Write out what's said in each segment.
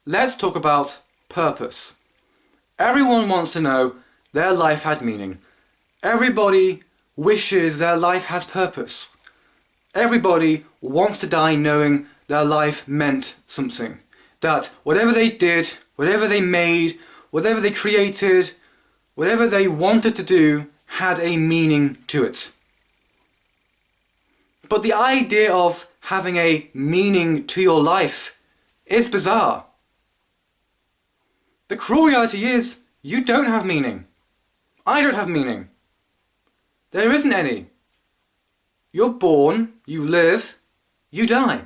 let's talk about purpose. Everyone wants to know their life had meaning. Everybody wishes their life has purpose. Everybody wants to die knowing their life meant something. That whatever they did, whatever they made, whatever they created, whatever they wanted to do had a meaning to it. But the idea of having a meaning to your life is bizarre. The cruel reality is, you don't have meaning. I don't have meaning. There isn't any. You're born, you live, you die.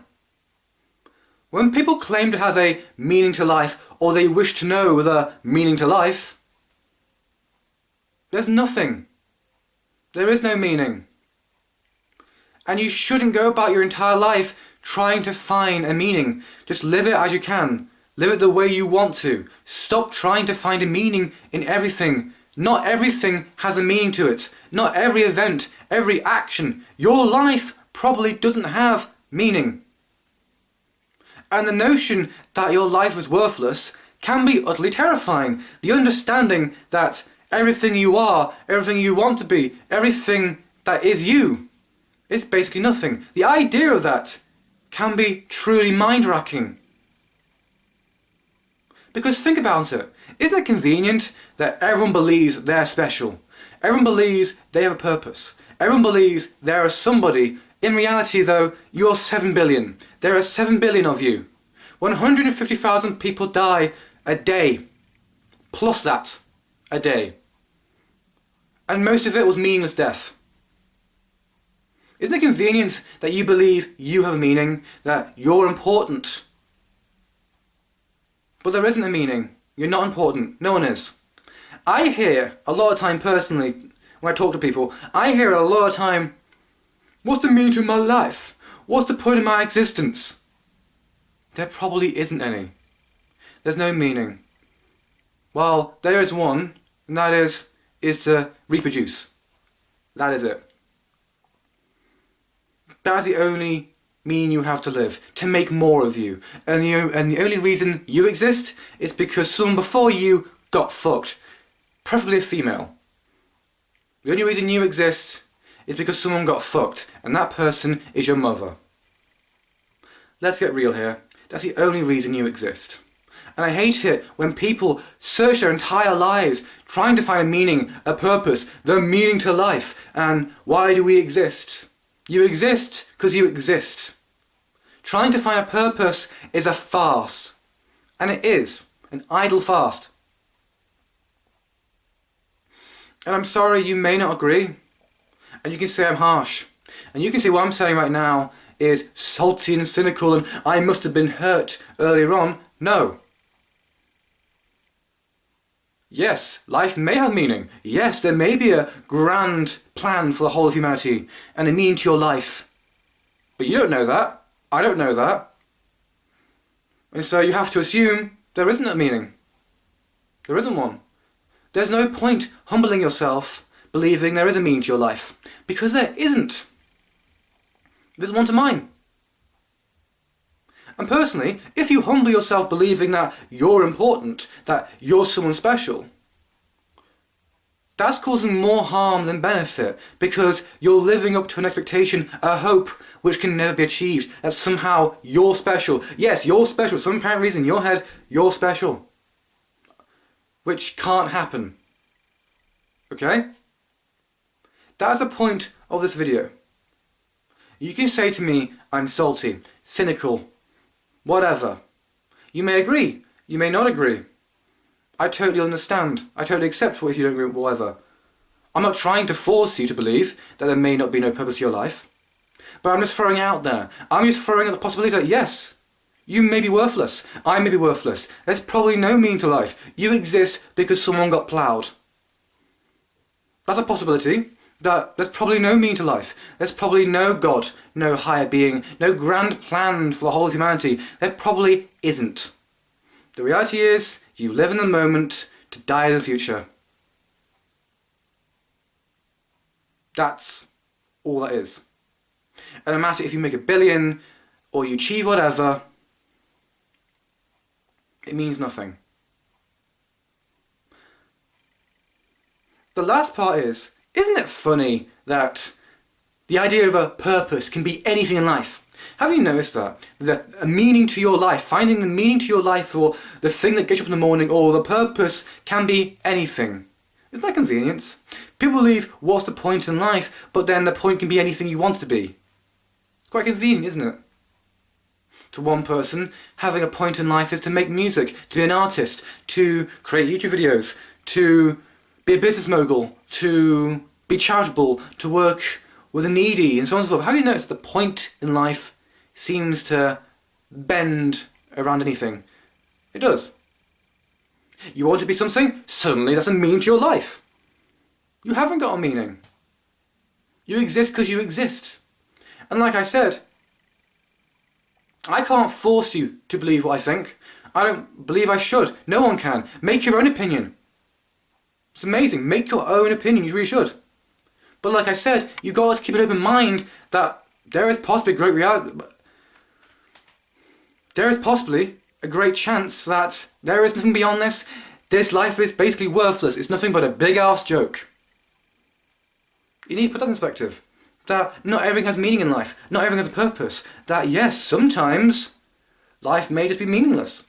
When people claim to have a meaning to life, or they wish to know the meaning to life, there's nothing. There is no meaning. And you shouldn't go about your entire life trying to find a meaning. Just live it as you can. Live it the way you want to. Stop trying to find a meaning in everything. Not everything has a meaning to it. Not every event, every action. Your life probably doesn't have meaning. And the notion that your life is worthless can be utterly terrifying. The understanding that everything you are, everything you want to be, everything that is you, is basically nothing. The idea of that can be truly mind-racking. Because think about it. Isn't it convenient that everyone believes they're special? Everyone believes they have a purpose. Everyone believes there is somebody. In reality though, you're 7 billion. There are 7 billion of you. 150,000 people die a day. Plus that. A day. And most of it was meaningless death. Isn't it convenient that you believe you have a meaning, that you're important? But there isn't a meaning. You're not important. No one is. I hear a lot of time personally, when I talk to people, I hear a lot of time, what's the meaning to my life? What's the point of my existence? There probably isn't any. There's no meaning. Well, there is one, and that is to reproduce. That is it. That's the only meaning you have to live, to make more of you. And the only reason you exist is because someone before you got fucked. Preferably a female. The only reason you exist is because someone got fucked, and that person is your mother. Let's get real here. That's the only reason you exist. And I hate it when people search their entire lives trying to find a meaning, a purpose, the meaning to life. And why do we exist? You exist because you exist. Trying to find a purpose is a farce. And it is. An idle farce. And I'm sorry, you may not agree. And you can say I'm harsh. And you can say what I'm saying right now is salty and cynical and I must have been hurt earlier on. No. Yes, life may have meaning. Yes, there may be a grand plan for the whole of humanity and a meaning to your life. But you don't know that. I don't know that. And so you have to assume there isn't a meaning. There isn't one. There's no point humbling yourself, believing there is a meaning to your life. Because there isn't. There's one to mine. And personally, if you humble yourself believing that you're important, that you're someone special, that's causing more harm than benefit because you're living up to an expectation, a hope, which can never be achieved, that somehow you're special. Yes, you're special. For some apparent reason in your head, you're special. Which can't happen. Okay? That's the point of this video. You can say to me, I'm salty, cynical, whatever. You may agree, you may not agree. I totally understand. I totally accept if you don't agree with whatever. I'm not trying to force you to believe that there may not be no purpose to your life. But I'm just throwing out there. I'm just throwing out the possibility that yes, you may be worthless. I may be worthless. There's probably no meaning to life. You exist because someone got ploughed. That's a possibility. That there's probably no meaning to life. There's probably no God, no higher being, no grand plan for the whole of humanity. There probably isn't. The reality is, you live in the moment to die in the future. That's all that is. And no matter if you make 1 billion or you achieve whatever, it means nothing. The last part is, isn't it funny that the idea of a purpose can be anything in life? Have you noticed that? A meaning to your life, finding the meaning to your life, or the thing that gets you up in the morning, or the purpose can be anything. Isn't that convenient? People believe, what's the point in life? But then the point can be anything you want it to be. It's quite convenient, isn't it? To one person, having a point in life is to make music, to be an artist, to create YouTube videos, to be a business mogul, to be charitable, to work with the needy, and so on and so forth. Have you noticed the point in life seems to bend around anything? It does. You want to be something? Suddenly that's a meaning to your life. You haven't got a meaning. You exist because you exist. And like I said, I can't force you to believe what I think. I don't believe I should. No one can. Make your own opinion. It's amazing. Make your own opinion. You really should. But like I said, you've got to keep an open mind that there is possibly a great reality. There is possibly a great chance that there is nothing beyond this. This life is basically worthless. It's nothing but a big-ass joke. You need to put that in perspective. That not everything has meaning in life. Not everything has a purpose. That yes, sometimes life may just be meaningless.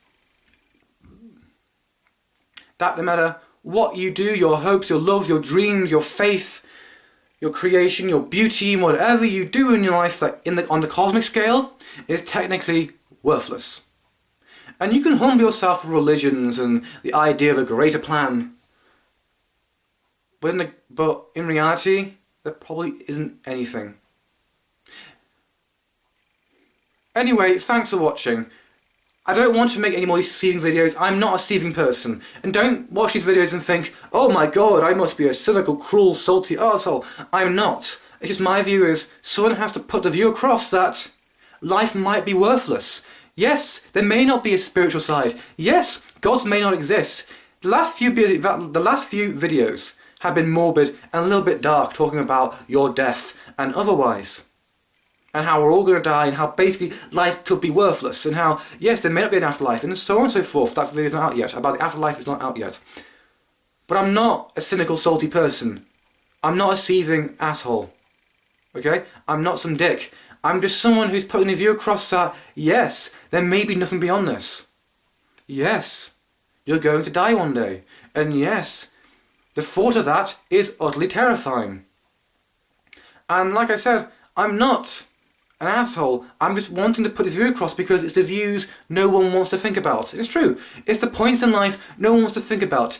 That no matter what you do, your hopes, your loves, your dreams, your faith, your creation, your beauty, whatever you do in your life that on the cosmic scale is technically worthless. And you can humble yourself with religions and the idea of a greater plan. But in reality, there probably isn't anything. Anyway, thanks for watching. I don't want to make any more deceiving videos. I'm not a deceiving person. And don't watch these videos and think, oh my god, I must be a cynical, cruel, salty arsehole. I'm not. It's just my view is, someone has to put the view across that life might be worthless. Yes, there may not be a spiritual side. Yes, gods may not exist. The last few videos have been morbid and a little bit dark, talking about your death and otherwise. And how we're all going to die, and how basically life could be worthless, and how, yes, there may not be an afterlife, and so on and so forth. That video's not out yet. About the afterlife is not out yet. But I'm not a cynical, salty person. I'm not a seething asshole. Okay? I'm not some dick. I'm just someone who's putting a view across that, yes, there may be nothing beyond this. Yes, you're going to die one day. And yes, the thought of that is utterly terrifying. And like I said, I'm not an asshole. I'm just wanting to put this view across because it's the views no one wants to think about. It's true. It's the points in life no one wants to think about.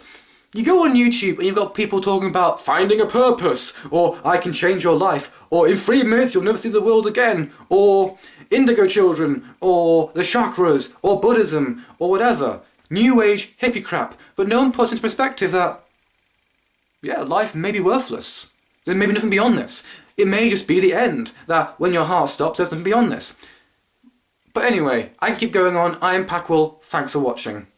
You go on YouTube and you've got people talking about finding a purpose, or I can change your life, or in 3 minutes you'll never see the world again, or indigo children, or the chakras, or Buddhism, or whatever. New age hippie crap. But no one puts into perspective that, yeah, life may be worthless. There may be nothing beyond this. It may just be the end, that when your heart stops, there's nothing beyond this. But anyway, I can keep going on. I am Packwell. Thanks for watching.